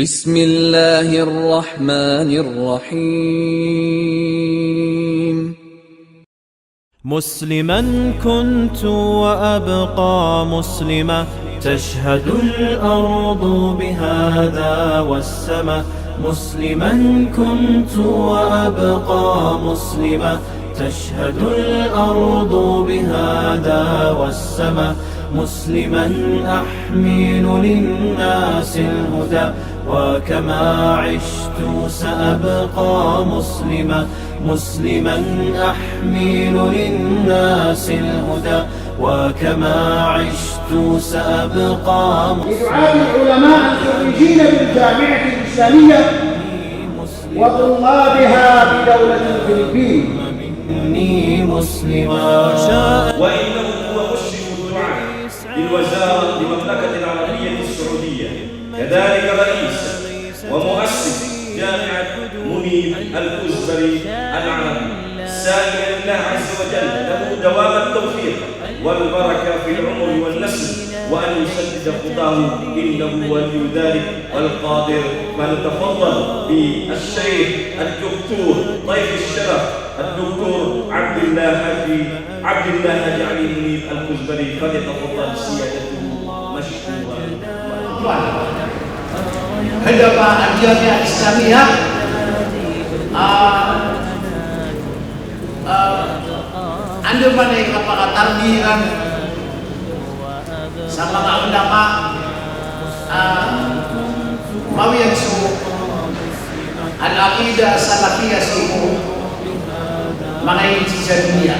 بسم الله الرحمن الرحيم. مسلما كنت وأبقى مسلما، تشهد الأرض بهذا والسماء. مسلما كنت وأبقى مسلما، تشهد الأرض بهذا والسماء. مسلما أحمل للناس الهدى، وكما عشت سأبقى مسلما. مسلما أحمل للناس الهدى، وكما عشت سأبقى بدعاء العلماء الخريجين بالجامعة الإسلامية وطلابها بدولة الفلبين. إني مسلما. وإنه هو مشرف الدعاء للوزارة للمملكة العربية السعودية، كذلك رئيس ومؤسس جامعة منيب الكزبري العربي، سائلا الله عز وجل له دوام التوفيق والبركة في العمر والنسل، وأن يسدد خطاه إنه ولي ذلك والقادر. فلنتفضل بالشيخ الدكتور ضيف الشرف الدكتور عبد الله حاجي علي منيب الكزبري، فليتفضل سيادته مشكورا. هدف الجامعة الإسلامية anda pada kapal tarbiran sama ulama mawiyan suhu al-aqidah salafiyah suhu mengenai dunia.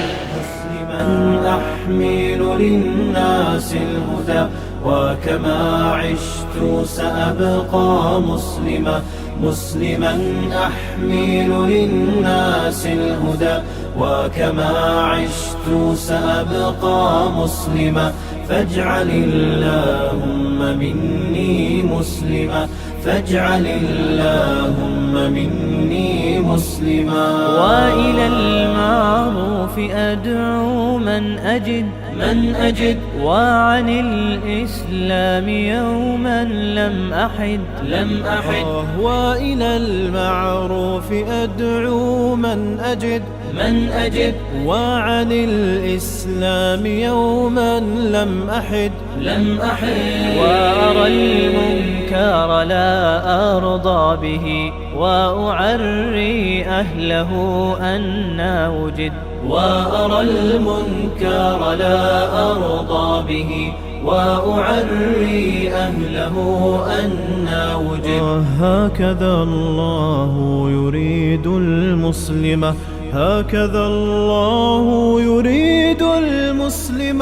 أحمل للناس الهدى، وكما عشت سأبقى مسلما. مسلما أحمل للناس الهدى، وكما عشت سأبقى مسلما. فاجعل اللهم مني مسلما، فاجعل اللهم مني مسلما. وإلى المعروف أدعو من أجد وعن الإسلام يوما لم أحد. وإلى المعروف أدعو من أجد وعن الإسلام يوما لم أحد. وأرى المنكر لا أرضى به، وأعري أهله أنا وجد. وأرى المنكر لا أرضى به، وأعري أهله أنا وجد. هكذا الله يريد المسلم، هكذا الله يريد المسلم.